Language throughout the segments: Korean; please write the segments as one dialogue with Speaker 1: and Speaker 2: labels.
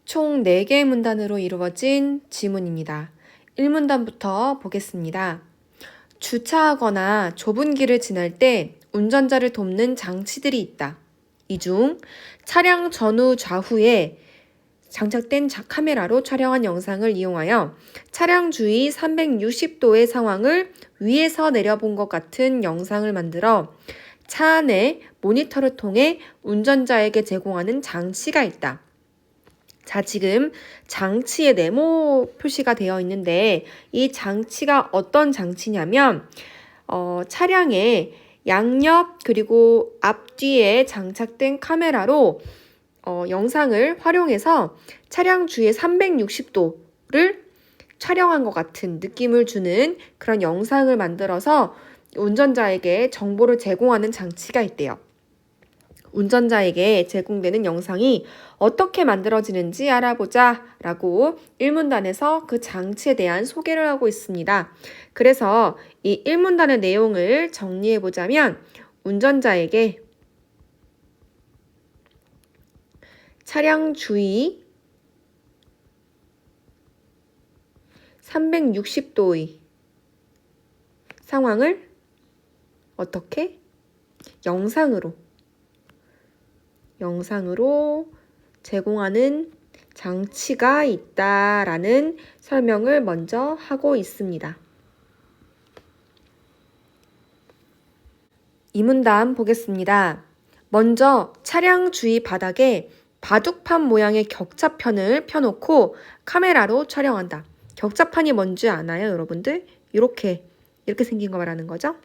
Speaker 1: 총 4개의 문단으로 이루어진 지문입니다. 1문단부터 보겠습니다. 주차하거나 좁은 길을 지날 때 운전자를 돕는 장치들이 있다. 이 중 차량 전후 좌후에 장착된 카메라로 촬영한 영상을 이용하여 차량 주위 360도의 상황을 위에서 내려본 것 같은 영상을 만들어 차 안에 모니터를 통해 운전자에게 제공하는 장치가 있다. 자, 지금 장치의 네모 표시가 되어 있는데 이 장치가 어떤 장치냐면 차량의 양옆 그리고 앞뒤에 장착된 카메라로 영상을 활용해서 차량 주위의 360도를 촬영한 것 같은 느낌을 주는 그런 영상을 만들어서 운전자에게 정보를 제공하는 장치가 있대요. 운전자에게 제공되는 영상이 어떻게 만들어지는지 알아보자 라고 1문단에서 그 장치에 대한 소개를 하고 있습니다. 그래서 이 1문단의 내용을 정리해 보자면 운전자에게 차량 주위 360도의 상황을 어떻게? 영상으로 제공하는 장치가 있다라는 설명을 먼저 하고 있습니다. 이 문단 보겠습니다. 먼저 차량 주위 바닥에 바둑판 모양의 격자판을 펴놓고 카메라로 촬영한다. 격자판이 뭔지 아나요, 여러분들? 이렇게 생긴 거 말하는 거죠?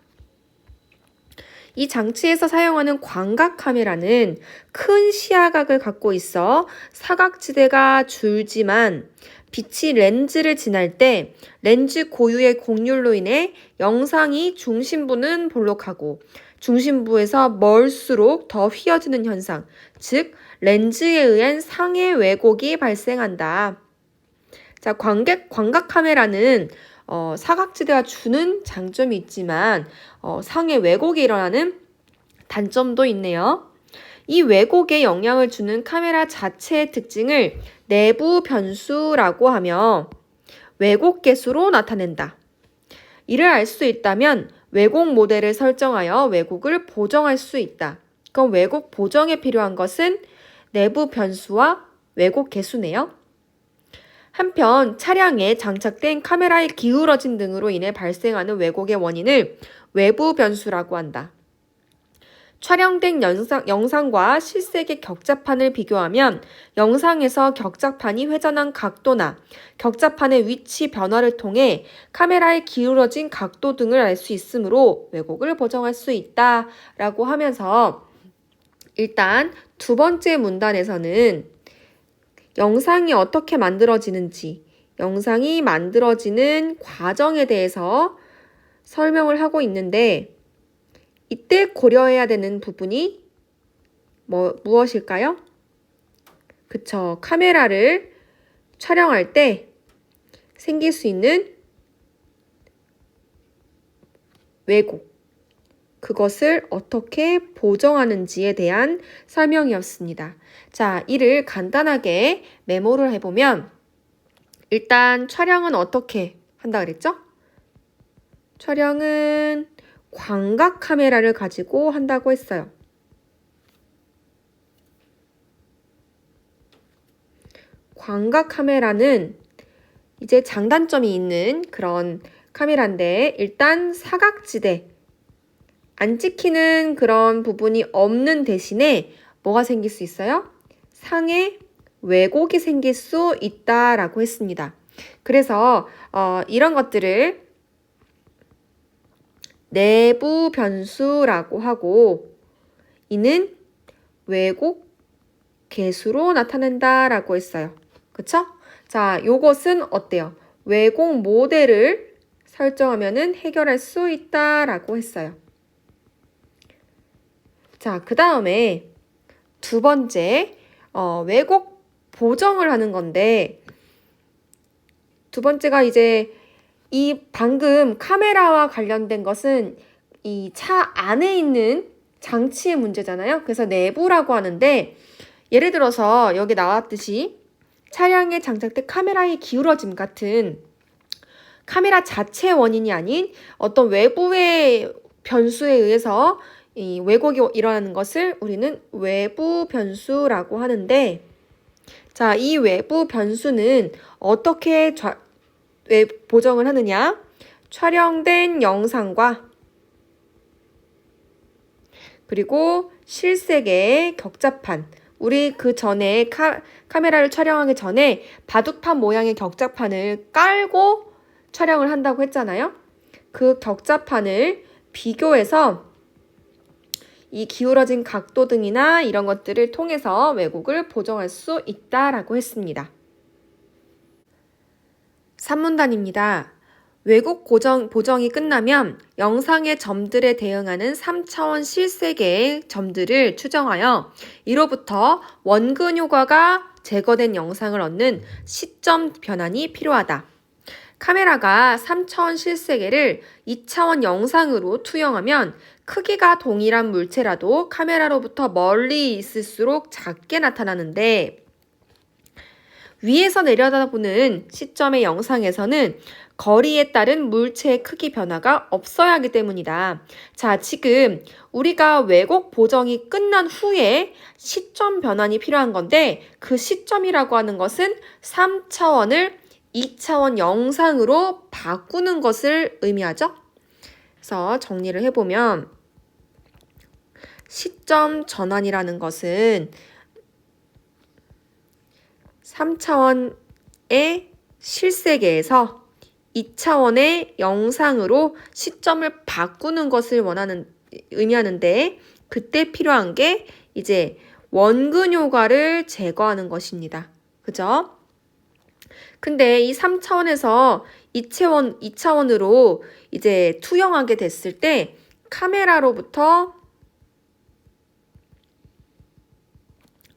Speaker 1: 이 장치에서 사용하는 광각 카메라는 큰 시야각을 갖고 있어 사각지대가 줄지만 빛이 렌즈를 지날 때 렌즈 고유의 곡률로 인해 영상이 중심부는 볼록하고 중심부에서 멀수록 더 휘어지는 현상, 즉 렌즈에 의한 상해 왜곡이 발생한다. 자, 광각 카메라는 사각지대가 주는 장점이 있지만 상해 왜곡이 일어나는 단점도 있네요. 이 왜곡에 영향을 주는 카메라 자체의 특징을 내부 변수라고 하며 왜곡 계수로 나타낸다. 이를 알 수 있다면 왜곡 모델을 설정하여 왜곡을 보정할 수 있다. 그럼 왜곡 보정에 필요한 것은 내부 변수와 왜곡 계수네요. 한편 차량에 장착된 카메라의 기울어짐 등으로 인해 발생하는 왜곡의 원인을 외부 변수라고 한다. 촬영된 영상과 실색의 격자판을 비교하면 영상에서 격자판이 회전한 각도나 격자판의 위치 변화를 통해 카메라의 기울어진 각도 등을 알 수 있으므로 왜곡을 보정할 수 있다라고 하면서 일단 두 번째 문단에서는 영상이 어떻게 만들어지는지, 영상이 만들어지는 과정에 대해서 설명을 하고 있는데 이때 고려해야 되는 부분이 무엇일까요? 그쵸. 카메라를 촬영할 때 생길 수 있는 왜곡. 그것을 어떻게 보정하는지에 대한 설명이었습니다. 자, 이를 간단하게 메모를 해보면 일단 촬영은 어떻게 한다 그랬죠? 촬영은 광각 카메라를 가지고 한다고 했어요. 광각 카메라는 이제 장단점이 있는 그런 카메라인데 일단 사각지대, 안 찍히는 그런 부분이 없는 대신에 뭐가 생길 수 있어요? 상해 왜곡이 생길 수 있다라고 했습니다. 그래서 이런 것들을 내부 변수라고 하고 이는 왜곡 계수로 나타낸다라고 했어요. 그쵸? 자, 요것은 어때요? 왜곡 모델을 설정하면은 해결할 수 있다라고 했어요. 자, 그 다음에 두 번째 왜곡 보정을 하는 건데 두 번째가 이제 이 방금 카메라와 관련된 것은 이 차 안에 있는 장치의 문제잖아요. 그래서 내부라고 하는데 예를 들어서 여기 나왔듯이 차량에 장착된 카메라의 기울어짐 같은 카메라 자체의 원인이 아닌 어떤 외부의 변수에 의해서 이 왜곡이 일어나는 것을 우리는 외부 변수라고 하는데, 자, 이 외부 변수는 어떻게 보정을 하느냐? 촬영된 영상과 그리고 실색의 격자판, 우리 그 전에 카메라를 촬영하기 전에 바둑판 모양의 격자판을 깔고 촬영을 한다고 했잖아요. 그 격자판을 비교해서 이 기울어진 각도 등이나 이런 것들을 통해서 왜곡을 보정할 수 있다라고 했습니다. 3문단입니다. 왜곡 보정이 끝나면 영상의 점들에 대응하는 3차원 실색의 점들을 추정하여 이로부터 원근 효과가 제거된 영상을 얻는 시점 변환이 필요하다. 카메라가 3차원 실세계를 2차원 영상으로 투영하면 크기가 동일한 물체라도 카메라로부터 멀리 있을수록 작게 나타나는데, 위에서 내려다보는 시점의 영상에서는 거리에 따른 물체의 크기 변화가 없어야 하기 때문이다. 자, 지금 우리가 왜곡 보정이 끝난 후에 시점 변환이 필요한 건데, 그 시점이라고 하는 것은 3차원을 2차원 영상으로 바꾸는 것을 의미하죠. 그래서 정리를 해보면 시점 전환이라는 것은 3차원의 실세계에서 2차원의 영상으로 시점을 바꾸는 것을 의미하는데, 그때 필요한 게 이제 원근 효과를 제거하는 것입니다. 그죠? 근데 이 3차원에서 2차원으로 이제 투영하게 됐을 때 카메라로부터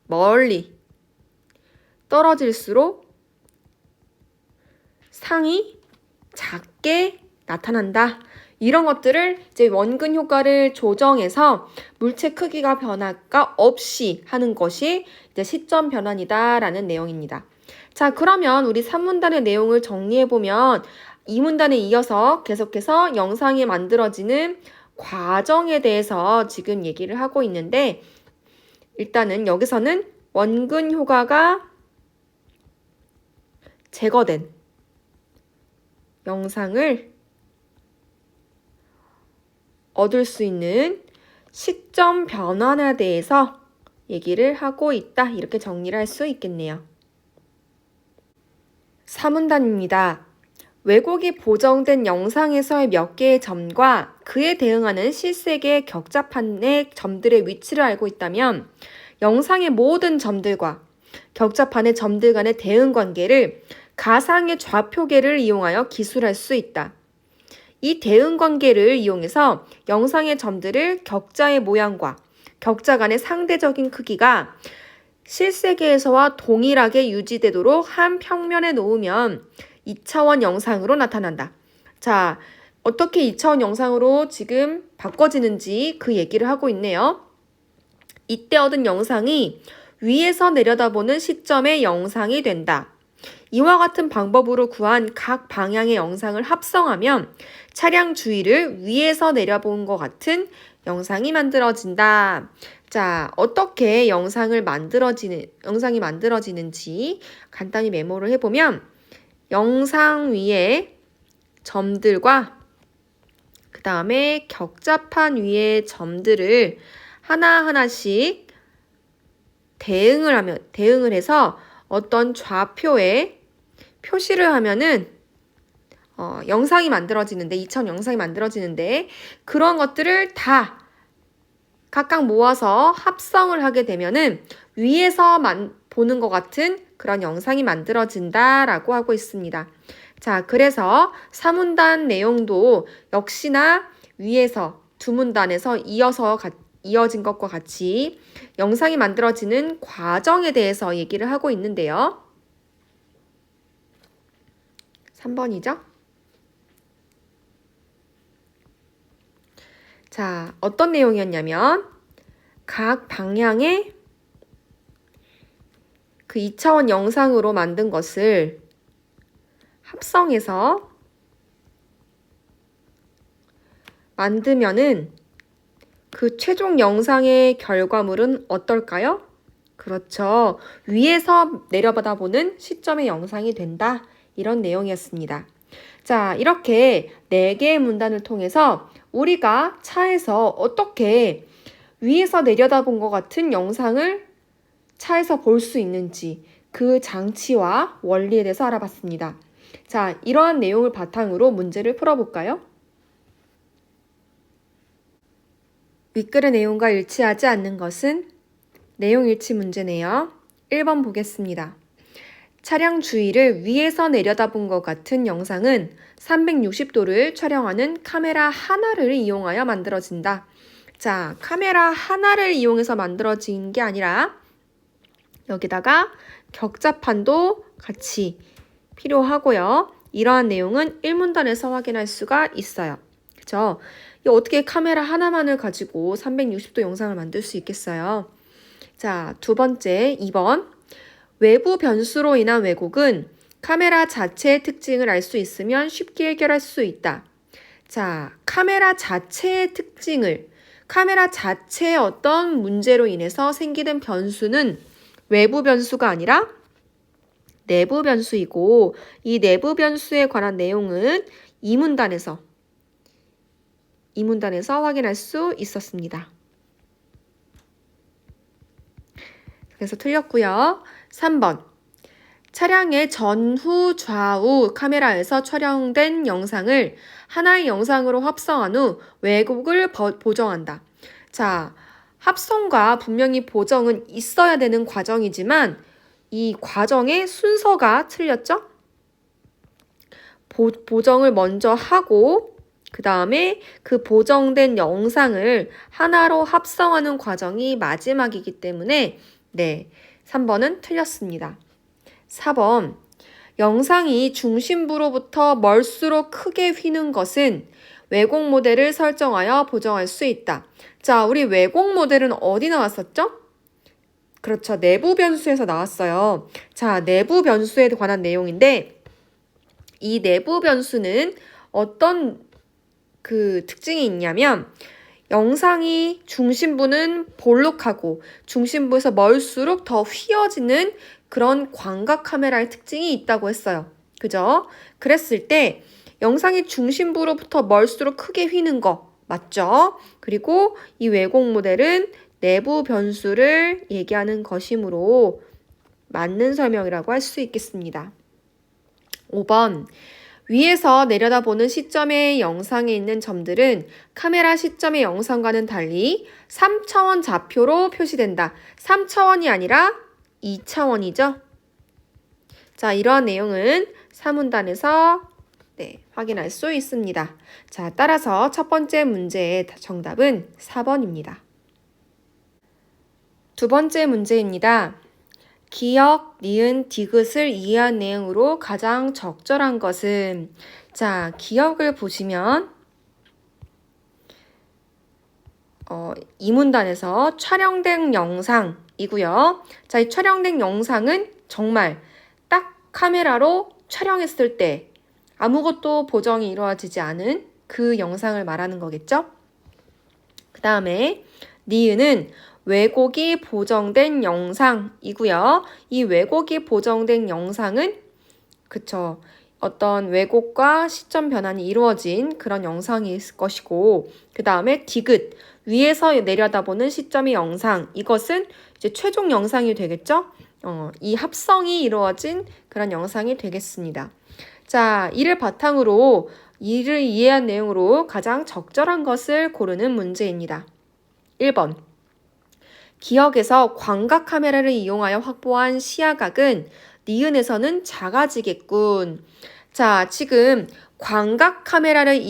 Speaker 1: 멀리 떨어질수록 상이 작게 나타난다. 이런 것들을 이제 원근 효과를 조정해서 물체 크기가 변화가 없이 하는 것이 이제 시점 변환이다라는 내용입니다. 자, 그러면 우리 3문단의 내용을 정리해보면 2문단에 이어서 계속해서 영상이 만들어지는 과정에 대해서 지금 얘기를 하고 있는데, 일단은 여기서는 원근 효과가 제거된 영상을 얻을 수 있는 시점 변환에 대해서 얘기를 하고 있다. 이렇게 정리를 할 수 있겠네요. 3문단입니다. 왜곡이 보정된 영상에서의 몇 개의 점과 그에 대응하는 실색의 격자판의 점들의 위치를 알고 있다면 영상의 모든 점들과 격자판의 점들 간의 대응 관계를 가상의 좌표계를 이용하여 기술할 수 있다. 이 대응 관계를 이용해서 영상의 점들을 격자의 모양과 격자 간의 상대적인 크기가 실세계에서와 동일하게 유지되도록 한 평면에 놓으면 2차원 영상으로 나타난다. 자, 어떻게 2차원 영상으로 지금 바꿔지는지 그 얘기를 하고 있네요. 이때 얻은 영상이 위에서 내려다보는 시점의 영상이 된다. 이와 같은 방법으로 구한 각 방향의 영상을 합성하면 차량 주위를 위에서 내려본 것 같은 영상이 만들어진다. 자, 어떻게 영상이 만들어지는지 간단히 메모를 해보면 영상 위에 점들과 그 다음에 격자판 위에 점들을 하나하나씩 대응을 해서 어떤 좌표에 표시를 하면은 영상이 만들어지는데, 2차원 영상이 만들어지는데, 그런 것들을 다 각각 모아서 합성을 하게 되면은 위에서 보는 것 같은 그런 영상이 만들어진다라고 하고 있습니다. 자, 그래서 3문단 내용도 역시나 위에서 두 문단에서 이어진 것과 같이 영상이 만들어지는 과정에 대해서 얘기를 하고 있는데요. 3번이죠? 자, 어떤 내용이었냐면 각 방향의 그 2차원 영상으로 만든 것을 합성해서 만들면은 그 최종 영상의 결과물은 어떨까요? 그렇죠. 위에서 내려다보는 시점의 영상이 된다. 이런 내용이었습니다. 자, 이렇게 4개의 문단을 통해서 우리가 차에서 어떻게 위에서 내려다본 것 같은 영상을 차에서 볼 수 있는지 그 장치와 원리에 대해서 알아봤습니다. 자, 이러한 내용을 바탕으로 문제를 풀어볼까요? 윗글의 내용과 일치하지 않는 것은 내용 일치 문제네요. 1번 보겠습니다. 차량 주위를 위에서 내려다본 것 같은 영상은 360도를 촬영하는 카메라 하나를 이용하여 만들어진다. 자, 카메라 하나를 이용해서 만들어진 게 아니라 여기다가 격자판도 같이 필요하고요. 이러한 내용은 1문단에서 확인할 수가 있어요. 그죠? 어떻게 카메라 하나만을 가지고 360도 영상을 만들 수 있겠어요? 자, 두 번째, 2번. 외부 변수로 인한 왜곡은 카메라 자체의 특징을 알 수 있으면 쉽게 해결할 수 있다. 자, 카메라 자체의 특징을, 카메라 자체의 어떤 문제로 인해서 생기는 변수는 외부 변수가 아니라 내부 변수이고, 이 내부 변수에 관한 내용은 이 문단에서 확인할 수 있었습니다. 그래서 틀렸고요. 3번. 차량의 전후 좌우 카메라에서 촬영된 영상을 하나의 영상으로 합성한 후 왜곡을 보정한다. 자, 합성과 분명히 보정은 있어야 되는 과정이지만 이 과정의 순서가 틀렸죠? 보정을 먼저 하고 그 다음에 그 보정된 영상을 하나로 합성하는 과정이 마지막이기 때문에 네, 3번은 틀렸습니다. 4번. 영상이 중심부로부터 멀수록 크게 휘는 것은 왜곡 모델을 설정하여 보정할 수 있다. 자, 우리 왜곡 모델은 어디 나왔었죠? 그렇죠. 내부 변수에서 나왔어요. 자, 내부 변수에 관한 내용인데 이 내부 변수는 어떤 그 특징이 있냐면 영상이 중심부는 볼록하고 중심부에서 멀수록 더 휘어지는 그런 광각 카메라의 특징이 있다고 했어요. 그죠? 그랬을 때 영상이 중심부로부터 멀수록 크게 휘는 거 맞죠? 그리고 이 왜곡 모델은 내부 변수를 얘기하는 것이므로 맞는 설명이라고 할 수 있겠습니다. 5번. 위에서 내려다보는 시점의 영상에 있는 점들은 카메라 시점의 영상과는 달리 3차원 좌표로 표시된다. 3차원이 아니라 2차원이죠. 자, 이러한 내용은 3문단에서 확인할 수 있습니다. 자, 따라서 첫 번째 문제의 정답은 4번입니다. 두 번째 문제입니다. 기역, 니은, 디귿을 이해한 내용으로 가장 적절한 것은 자, 기역을 보시면 이 문단에서 촬영된 영상이고요. 자, 이 촬영된 영상은 정말 딱 카메라로 촬영했을 때 아무것도 보정이 이루어지지 않은 그 영상을 말하는 거겠죠? 그 다음에 니은은 왜곡이 보정된 영상이고요. 이 왜곡이 보정된 영상은 그쵸. 어떤 왜곡과 시점 변환이 이루어진 그런 영상이 있을 것이고 그 다음에 디귿, 위에서 내려다보는 시점의 영상 이것은 이제 최종 영상이 되겠죠? 이 합성이 이루어진 그런 영상이 되겠습니다. 자, 이를 바탕으로 이를 이해한 내용으로 가장 적절한 것을 고르는 문제입니다. 1번. 기역에서 광각 카메라를 이용하여 확보한 시야각은 니은에서는 작아지겠군. 자, 지금 광각 카메라를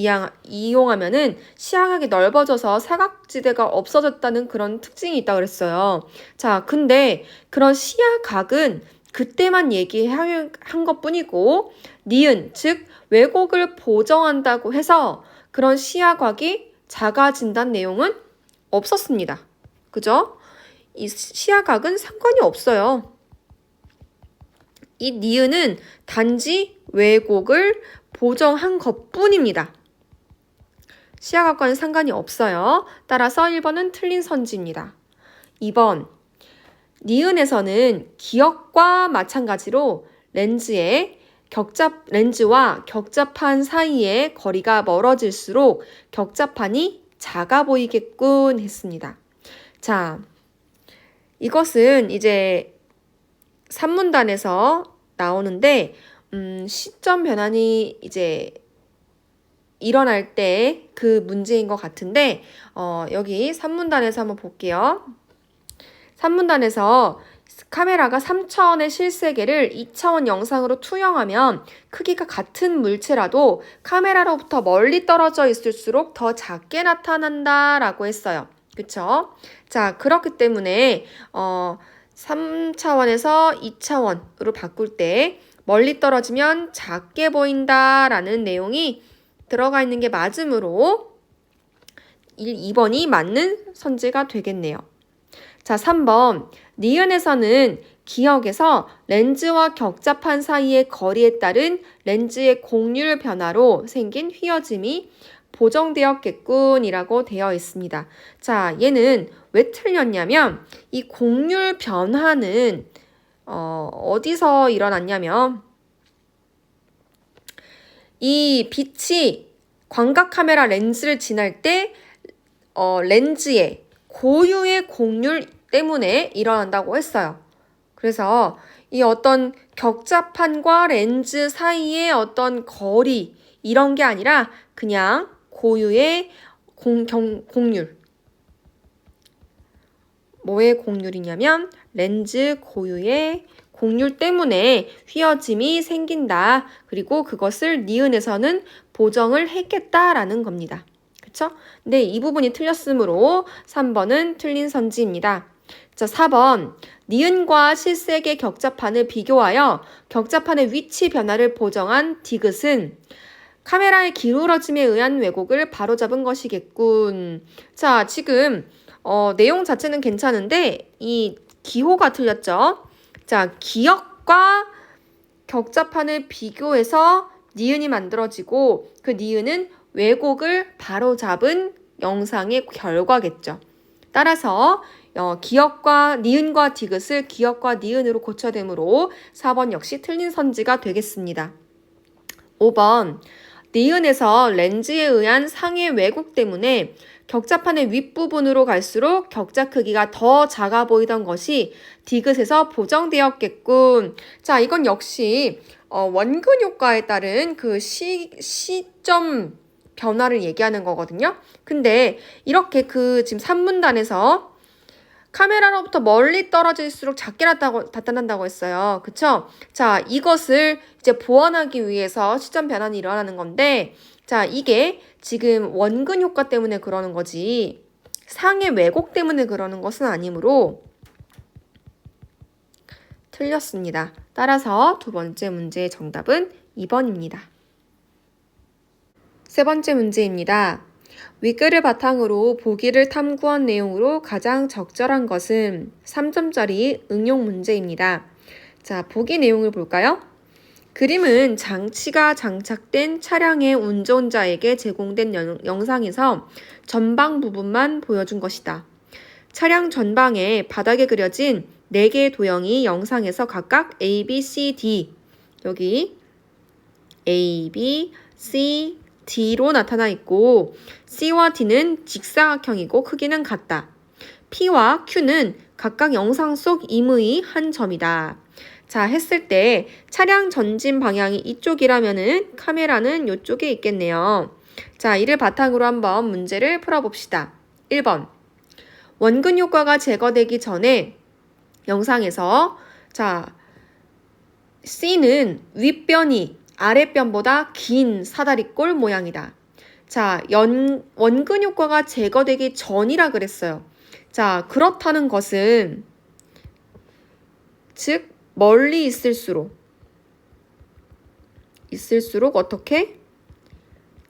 Speaker 1: 이용하면은 시야각이 넓어져서 사각지대가 없어졌다는 그런 특징이 있다고 그랬어요. 자, 근데 그런 시야각은 그때만 얘기한 것뿐이고 니은, 즉 왜곡을 보정한다고 해서 그런 시야각이 작아진다는 내용은 없었습니다. 그죠? 이 시야각은 상관이 없어요. 이 니은은 단지 왜곡을 보정한 것뿐입니다. 시야각과는 상관이 없어요. 따라서 1번은 틀린 선지입니다. 2번, 니은에서는 기역과 마찬가지로 렌즈와 격자판 사이의 거리가 멀어질수록 격자판이 작아 보이겠군 했습니다. 자, 이것은 이제 산문단에서 나오는데 시점 변환이 이제 일어날 때 그 문제인 것 같은데 여기 산문단에서 한번 볼게요. 산문단에서 카메라가 3차원의 실세계를 2차원 영상으로 투영하면 크기가 같은 물체라도 카메라로부터 멀리 떨어져 있을수록 더 작게 나타난다라고 했어요. 그쵸? 자, 그렇기 때문에 3차원에서 2차원으로 바꿀 때 멀리 떨어지면 작게 보인다라는 내용이 들어가 있는 게 맞으므로 2번이 맞는 선지가 되겠네요. 자, 3번. 니은에서는 기역에서 렌즈와 격자판 사이의 거리에 따른 렌즈의 곡률 변화로 생긴 휘어짐이 보정되었겠군이라고 되어 있습니다. 자, 얘는 왜 틀렸냐면 이 곡률 변화는 어디서 일어났냐면 이 빛이 광각 카메라 렌즈를 지날 때 렌즈의 고유의 곡률 때문에 일어난다고 했어요. 그래서 이 어떤 격자판과 렌즈 사이의 어떤 거리 이런 게 아니라 그냥 고유의 곡률. 뭐의 곡률이냐면 렌즈 고유의 곡률 때문에 휘어짐이 생긴다. 그리고 그것을 니은에서는 보정을 했겠다라는 겁니다. 그쵸? 근데 이 부분이 틀렸으므로 3번은 틀린 선지입니다. 자, 4번. 니은과 실색의 격자판을 비교하여 격자판의 위치 변화를 보정한 디귿은 카메라의 기울어짐에 의한 왜곡을 바로잡은 것이겠군. 자, 지금 내용 자체는 괜찮은데 이 기호가 틀렸죠? 자, 기역과 격자판을 비교해서 니은이 만들어지고 그 니은은 왜곡을 바로잡은 영상의 결과겠죠. 따라서 니은과 디귿을 기역과 니은으로 고쳐되므로 4번 역시 틀린 선지가 되겠습니다. 5번. 니은에서 렌즈에 의한 상해 왜곡 때문에 격자판의 윗부분으로 갈수록 격자 크기가 더 작아 보이던 것이 디귿에서 보정되었겠군. 자, 이건 역시 원근 효과에 따른 그 시점 변화를 얘기하는 거거든요. 근데 이렇게 지금 산문단에서 카메라로부터 멀리 떨어질수록 작게 나타난다고 했어요. 그쵸? 자, 이것을 이제 보완하기 위해서 시점 변환이 일어나는 건데, 자, 이게 지금 원근 효과 때문에 그러는 거지, 상의 왜곡 때문에 그러는 것은 아니므로 틀렸습니다. 따라서 두 번째 문제의 정답은 2번입니다. 세 번째 문제입니다. 윗글을 바탕으로 보기를 탐구한 내용으로 가장 적절한 것은 3점짜리 응용 문제입니다. 자, 보기 내용을 볼까요? 그림은 장치가 장착된 차량의 운전자에게 제공된 영상에서 전방 부분만 보여준 것이다. 차량 전방에 바닥에 그려진 4개의 도형이 영상에서 각각 A, B, C, D, 여기 A, B, C, D로 나타나 있고 C와 D는 직사각형이고 크기는 같다. P와 Q는 각각 영상 속 임의의 한 점이다. 자, 했을 때 차량 전진 방향이 이쪽이라면은 카메라는 이쪽에 있겠네요. 자, 이를 바탕으로 한번 문제를 풀어봅시다. 1번. 원근 효과가 제거되기 전에 영상에서 자, C는 윗변이 아랫변보다 긴 사다리꼴 모양이다. 자, 원근 효과가 제거되기 전이라 그랬어요. 자, 그렇다는 것은 즉 멀리 있을수록 어떻게?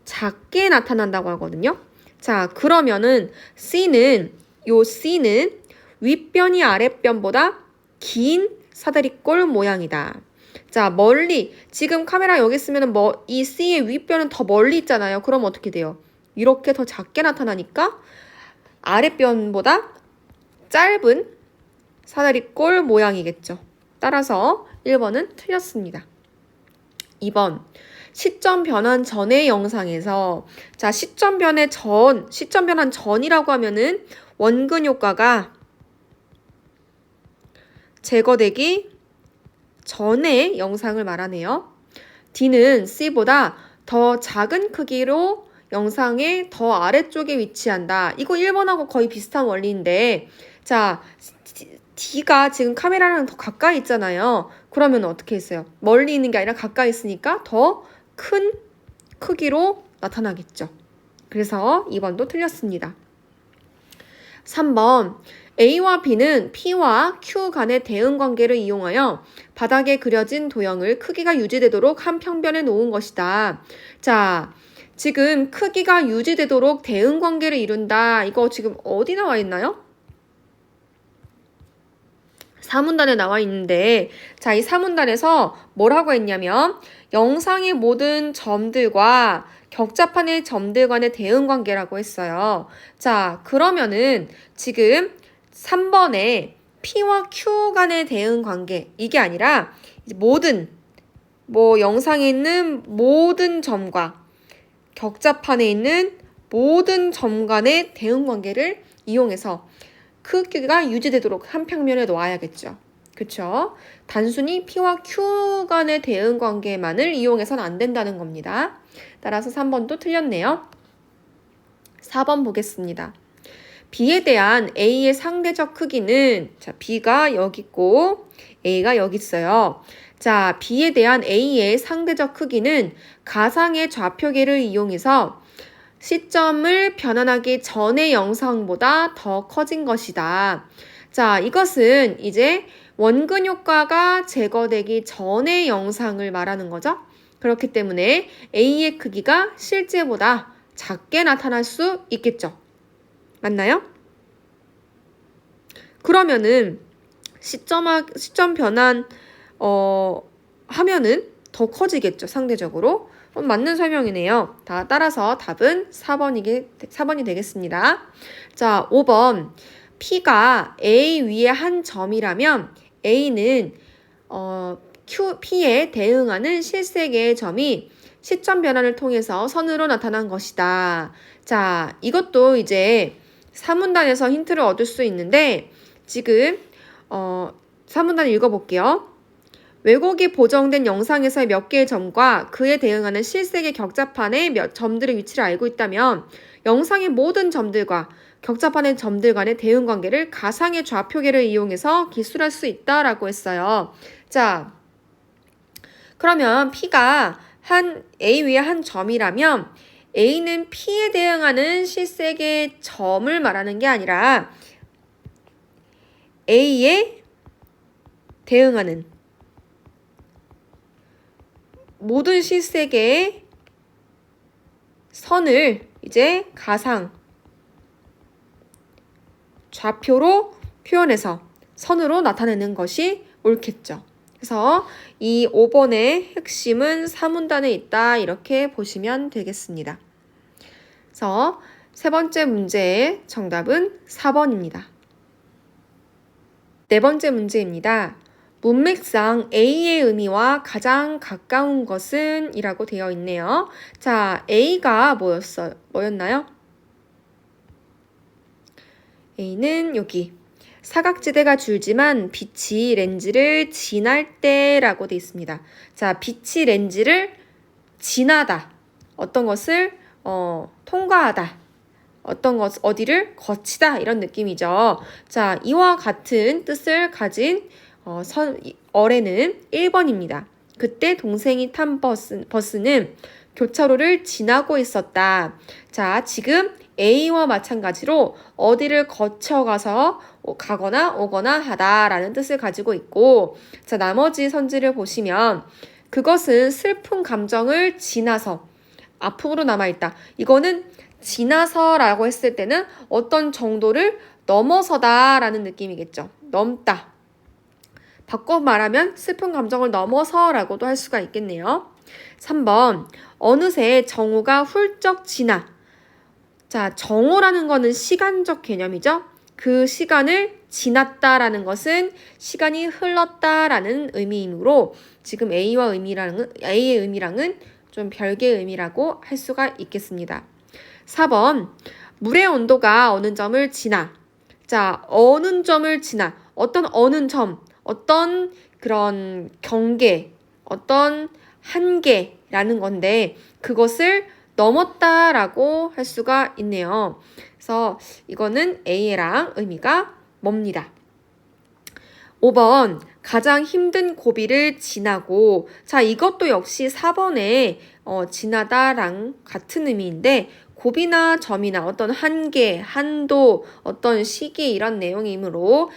Speaker 1: 작게 나타난다고 하거든요. 자, 그러면은 C는 윗변이 아랫변보다 긴 사다리꼴 모양이다. 자, 멀리. 지금 카메라 여기 있으면 이 C의 윗뼈는 더 멀리 있잖아요. 그럼 어떻게 돼요? 이렇게 더 작게 나타나니까 아랫변보다 짧은 사다리꼴 모양이겠죠. 따라서 1번은 틀렸습니다. 2번. 시점 변환 전의 영상에서 자, 시점 변환 전이라고 하면은 원근 효과가 제거되기 전의 영상을 말하네요. D는 C보다 더 작은 크기로 영상의 더 아래쪽에 위치한다. 이거 1번하고 거의 비슷한 원리인데 자, D가 지금 카메라랑 더 가까이 있잖아요. 그러면 어떻게 했어요? 멀리 있는 게 아니라 가까이 있으니까 더 큰 크기로 나타나겠죠. 그래서 2번도 틀렸습니다. 3번. A와 B는 P와 Q 간의 대응 관계를 이용하여 바닥에 그려진 도형을 크기가 유지되도록 한 평변에 놓은 것이다. 자, 지금 크기가 유지되도록 대응 관계를 이룬다. 이거 지금 어디 나와 있나요? 사문단에 나와 있는데 자, 이 사문단에서 뭐라고 했냐면 영상의 모든 점들과 격자판의 점들 간의 대응 관계라고 했어요. 자, 그러면은 지금 3번에 P와 Q 간의 대응 관계 이게 아니라 모든 영상에 있는 모든 점과 격자판에 있는 모든 점 간의 대응 관계를 이용해서 크기가 유지되도록 한 평면에 놓아야겠죠. 그쵸? 단순히 P와 Q 간의 대응 관계만을 이용해서는 안 된다는 겁니다. 따라서 3번도 틀렸네요. 4번 보겠습니다. B에 대한 A의 상대적 크기는 자, B가 여기 있고 A가 여기 있어요. 자, B에 대한 A의 상대적 크기는 가상의 좌표계를 이용해서 시점을 변환하기 전의 영상보다 더 커진 것이다. 자, 이것은 이제 원근 효과가 제거되기 전의 영상을 말하는 거죠. 그렇기 때문에 A의 크기가 실제보다 작게 나타날 수 있겠죠. 맞나요? 그러면은 시점 변환 하면은 더 커지겠죠. 상대적으로. 맞는 설명이네요. 따라서 답은 4번이 되겠습니다. 자, 5번. P가 A 위에 한 점이라면 A는 P에 대응하는 실세계의 점이 시점 변환을 통해서 선으로 나타난 것이다. 자, 이것도 이제 사문단에서 힌트를 얻을 수 있는데 지금 사문단 읽어볼게요. 왜곡이 보정된 영상에서의 몇 개의 점과 그에 대응하는 실색의 격자판의 점들의 위치를 알고 있다면 영상의 모든 점들과 격자판의 점들 간의 대응 관계를 가상의 좌표계를 이용해서 기술할 수 있다라고 했어요. 자, 그러면 P가 A 위에 한 점이라면 A는 P에 대응하는 실색의 점을 말하는 게 아니라 A에 대응하는 모든 실세계의 선을 이제 가상 좌표로 표현해서 선으로 나타내는 것이 옳겠죠. 그래서 이 5번의 핵심은 사문단에 있다 이렇게 보시면 되겠습니다. 그래서 세 번째 문제의 정답은 4번입니다. 네 번째 문제입니다. 문맥상 A의 의미와 가장 가까운 것은? 이라고 되어 있네요. 자, A가 뭐였나요? A는 여기 사각지대가 줄지만 빛이 렌즈를 지날 때라고 되어 있습니다. 자, 빛이 렌즈를 지나다. 어떤 것을 통과하다. 어디를 거치다 이런 느낌이죠. 자, 이와 같은 뜻을 가진 어뢰는 1번입니다. 그때 동생이 탄 버스는 교차로를 지나고 있었다. 자, 지금 A와 마찬가지로 어디를 거쳐가서 가거나 오거나 하다라는 뜻을 가지고 있고, 자, 나머지 선지를 보시면 그것은 슬픈 감정을 지나서 아픔으로 남아있다. 이거는 지나서라고 했을 때는 어떤 정도를 넘어서다라는 느낌이겠죠. 넘다. 바꿔 말하면 슬픈 감정을 넘어서라고도 할 수가 있겠네요. 3번 어느새 정오가 훌쩍 지나. 자, 정오라는 거는 시간적 개념이죠. 그 시간을 지났다라는 것은 시간이 흘렀다라는 의미이므로 지금 A의 의미랑은 좀 별개의 의미라고 할 수가 있겠습니다. 4번 물의 온도가 어느 점을 지나. 자, 어느 점을 지나. 어떤 어느 점, 어떤 그런 경계, 어떤 한계라는 건데 그것을 넘었다라고 할 수가 있네요. 그래서 이거는 A랑 의미가 뭡니다. 5번 가장 힘든 고비를 지나고. 자, 이것도 역시 4번에 지나다랑 같은 의미인데 고비나 점이나 어떤 한계, 한도, 어떤 시기 이런 내용이므로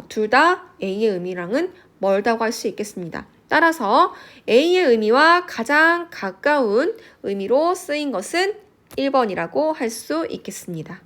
Speaker 1: 둘 다 A의 의미랑은 멀다고 할 수 있겠습니다. 따라서 A의 의미와 가장 가까운 의미로 쓰인 것은 1번이라고 할 수 있겠습니다.